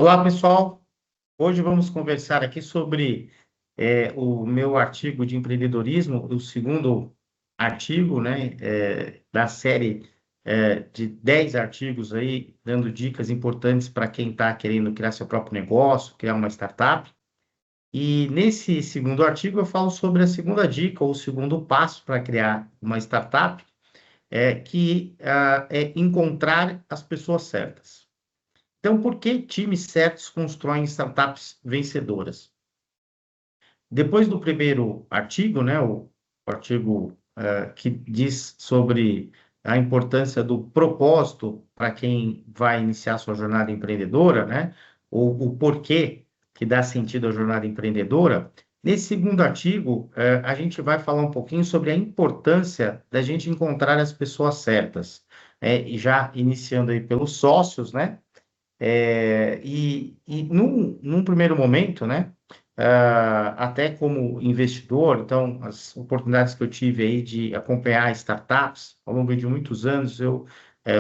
Olá, pessoal. Hoje vamos conversar aqui sobre o meu artigo de empreendedorismo, o segundo artigo, né, da série de 10 artigos aí, dando dicas importantes para quem está querendo criar seu próprio negócio, criar uma startup. E nesse segundo artigo eu falo sobre a segunda dica, ou o segundo passo para criar uma startup, que é encontrar as pessoas certas. Então, por que times certos constroem startups vencedoras? Depois do primeiro artigo, né, o artigo que diz sobre a importância do propósito para quem vai iniciar sua jornada empreendedora, né, ou o porquê que dá sentido à jornada empreendedora, nesse segundo artigo, a gente vai falar um pouquinho sobre a importância da gente encontrar as pessoas certas, e já iniciando aí pelos sócios, né, e num primeiro momento, né, até como investidor, então, as oportunidades que eu tive aí de acompanhar startups ao longo de muitos anos, eu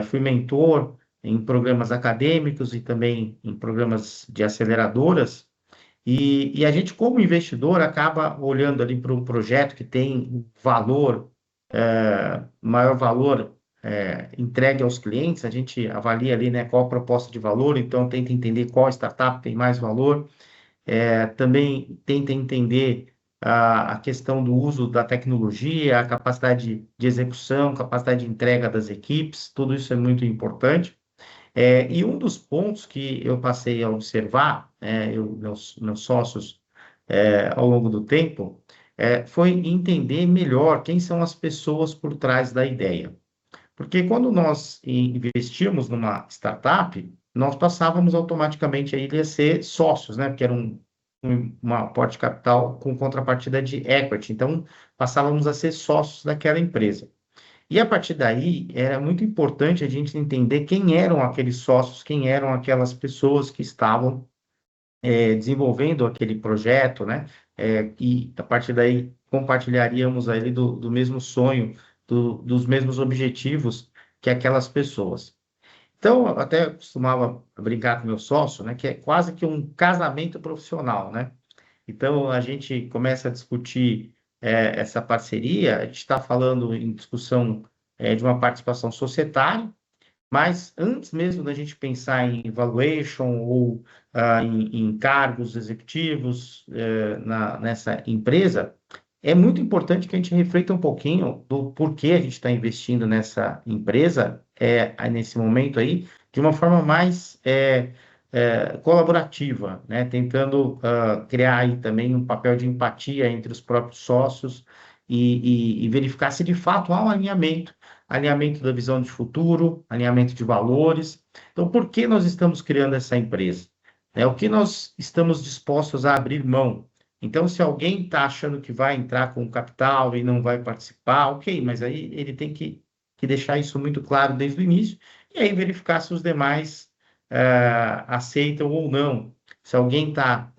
fui mentor em programas acadêmicos e também em programas de aceleradoras, e a gente, como investidor, acaba olhando ali para um projeto que tem valor, maior valor entregue aos clientes, a gente avalia ali, né, qual a proposta de valor, então tenta entender qual startup tem mais valor, também tenta entender a questão do uso da tecnologia, a capacidade de execução, capacidade de entrega das equipes, tudo isso é muito importante. E um dos pontos que eu passei a observar, meus sócios, ao longo do tempo, foi entender melhor quem são as pessoas por trás da ideia. Porque quando nós investimos numa startup, nós passávamos automaticamente a ser sócios, né? Porque era uma aporte de capital com contrapartida de equity. Então, passávamos a ser sócios daquela empresa. E a partir daí, era muito importante a gente entender quem eram aqueles sócios, quem eram aquelas pessoas que estavam desenvolvendo aquele projeto, né? E a partir daí compartilharíamos ali do mesmo sonho, dos mesmos objetivos que aquelas pessoas. Então, eu até costumava brincar com meu sócio, né? Que é quase que um casamento profissional, né? Então, a gente começa a discutir essa parceria, a gente está falando em discussão de uma participação societária, mas antes mesmo da gente pensar em valuation ou em cargos executivos nessa empresa, é muito importante que a gente reflita um pouquinho do porquê a gente está investindo nessa empresa, aí nesse momento aí, de uma forma mais colaborativa, né? Tentando criar aí também um papel de empatia entre os próprios sócios e verificar se de fato há um alinhamento da visão de futuro, alinhamento de valores. Então, por que nós estamos criando essa empresa? O que nós estamos dispostos a abrir mão? Então, se alguém está achando que vai entrar com capital e não vai participar, ok, mas aí ele tem que deixar isso muito claro desde o início e aí verificar se os demais aceitam ou não. Se alguém está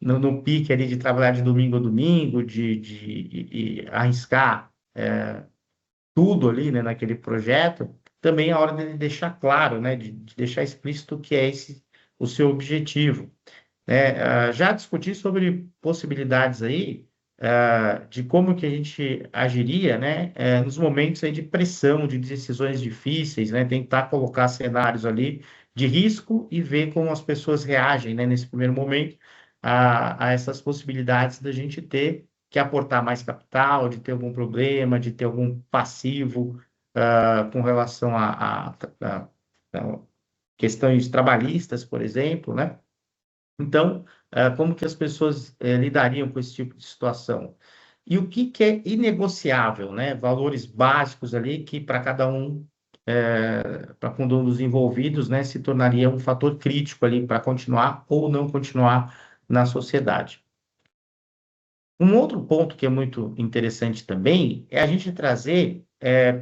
no pique ali de trabalhar de domingo a domingo, de arriscar tudo ali, né, naquele projeto, também é hora de deixar claro, né, de deixar explícito que é esse o seu objetivo, né? Já discuti sobre possibilidades aí, de como que a gente agiria, né, nos momentos aí de pressão, de decisões difíceis, né, tentar colocar cenários ali de risco e ver como as pessoas reagem, né, nesse primeiro momento a essas possibilidades da gente ter que aportar mais capital, de ter algum problema, de ter algum passivo, com relação a questões trabalhistas, por exemplo, né? Então, como que as pessoas lidariam com esse tipo de situação? E o que que é inegociável, né? Valores básicos ali que para cada um, para cada um dos envolvidos, né, se tornaria um fator crítico ali para continuar ou não continuar na sociedade. Um outro ponto que é muito interessante também é a gente trazer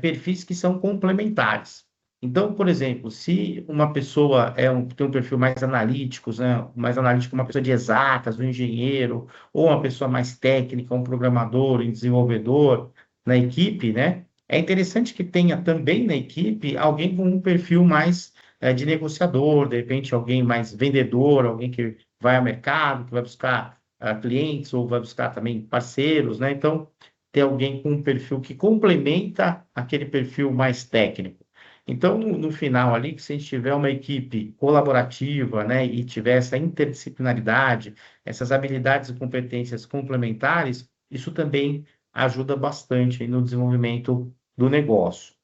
perfis que são complementares. Então, por exemplo, se uma pessoa tem um perfil mais analítico, né, mais analítico, uma pessoa de exatas, um engenheiro, ou uma pessoa mais técnica, um programador, um desenvolvedor na equipe, né, é interessante que tenha também na equipe alguém com um perfil mais de negociador, de repente alguém mais vendedor, alguém que vai ao mercado, que vai buscar clientes ou vai buscar também parceiros, né? Então, ter alguém com um perfil que complementa aquele perfil mais técnico. Então, no final ali, que se a gente tiver uma equipe colaborativa, né, e tiver essa interdisciplinaridade, essas habilidades e competências complementares, isso também ajuda bastante aí no desenvolvimento do negócio.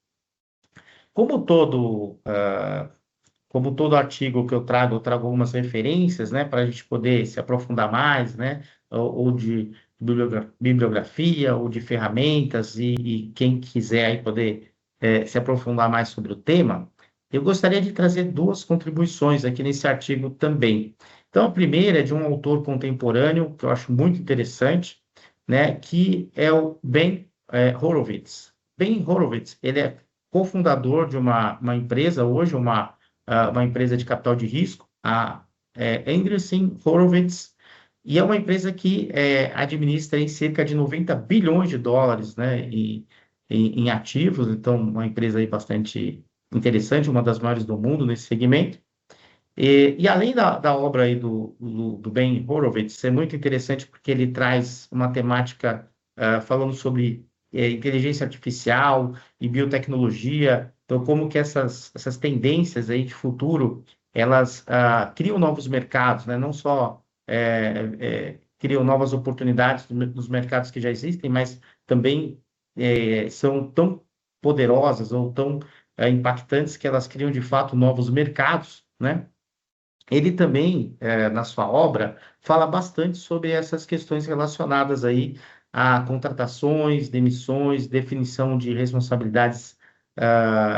Como todo, como todo artigo que eu trago algumas referências, né, para a gente poder se aprofundar mais, né, ou de bibliografia, ou de ferramentas, e quem quiser aí poder se aprofundar mais sobre o tema, eu gostaria de trazer duas contribuições aqui nesse artigo também. Então, a primeira é de um autor contemporâneo, que eu acho muito interessante, né, que é o Ben Horowitz. Ben Horowitz, ele é cofundador de uma empresa hoje, uma empresa de capital de risco, a Andreessen Horowitz, e é uma empresa que administra em cerca de 90 bilhões de dólares, né, em ativos, então uma empresa aí bastante interessante, uma das maiores do mundo nesse segmento. E além da obra aí do Ben Horowitz, é muito interessante porque ele traz uma temática falando sobre inteligência artificial e biotecnologia, então como que essas tendências aí de futuro, elas criam novos mercados, né? Não só criam novas oportunidades nos mercados que já existem, mas também são tão poderosas ou tão impactantes que elas criam de fato novos mercados, né? Ele também, na sua obra, fala bastante sobre essas questões relacionadas aí a contratações, demissões, definição de responsabilidades,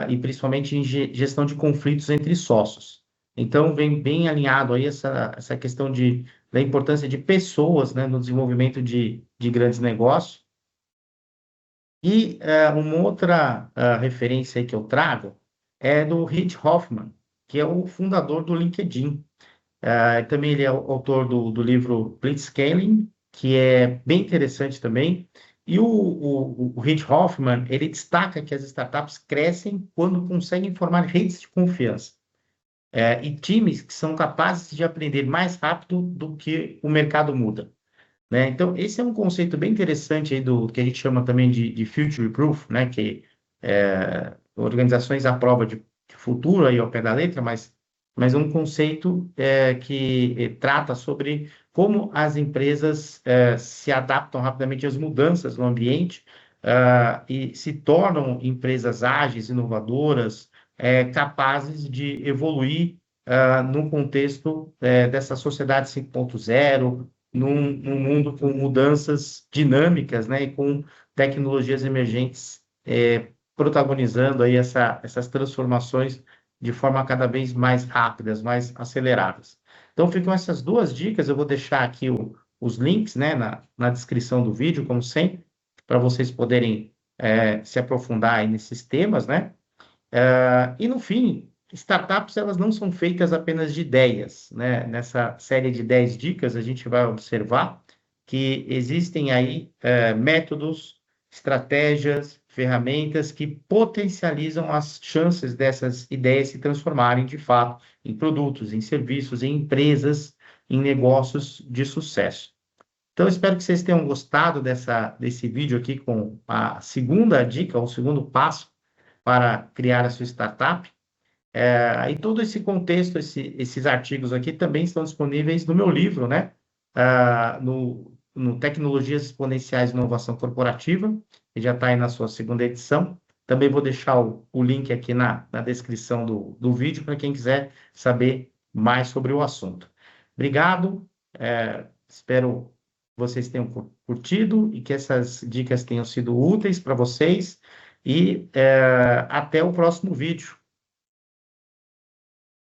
e principalmente em gestão de conflitos entre sócios. Então, vem bem alinhado aí essa questão da importância de pessoas, né, no desenvolvimento de grandes negócios. E uma outra referência aí que eu trago é do Reid Hoffman, que é o fundador do LinkedIn. Também ele é o autor do livro Blitzscaling, que é bem interessante também. E o Reid Hoffman, ele destaca que as startups crescem quando conseguem formar redes de confiança, e times que são capazes de aprender mais rápido do que o mercado muda, né? Então, esse é um conceito bem interessante aí do que a gente chama também de future proof, né? Que organizações à prova de futuro aí ao pé da letra, mas um conceito que trata sobre como as empresas se adaptam rapidamente às mudanças no ambiente, e se tornam empresas ágeis, inovadoras, capazes de evoluir no contexto dessa sociedade 5.0, num mundo com mudanças dinâmicas, né, e com tecnologias emergentes protagonizando aí essas transformações de forma cada vez mais rápidas, mais aceleradas. Então, ficam essas duas dicas. Eu vou deixar aqui os links, né, na descrição do vídeo, como sempre, para vocês poderem se aprofundar aí nesses temas, né? E no fim, startups elas não são feitas apenas de ideias, né? Nessa série de 10 dicas, a gente vai observar que existem aí métodos, estratégias, ferramentas que potencializam as chances dessas ideias se transformarem de fato em produtos, em serviços, em empresas, em negócios de sucesso. Então, espero que vocês tenham gostado desse vídeo aqui com a segunda dica, o segundo passo para criar a sua startup. E todo esse contexto, esses artigos aqui também estão disponíveis no meu livro, né? No Tecnologias Exponenciais de Inovação Corporativa, que já está aí na sua segunda edição. Também vou deixar o link aqui na descrição do vídeo para quem quiser saber mais sobre o assunto. Obrigado, espero que vocês tenham curtido e que essas dicas tenham sido úteis para vocês. E até o próximo vídeo.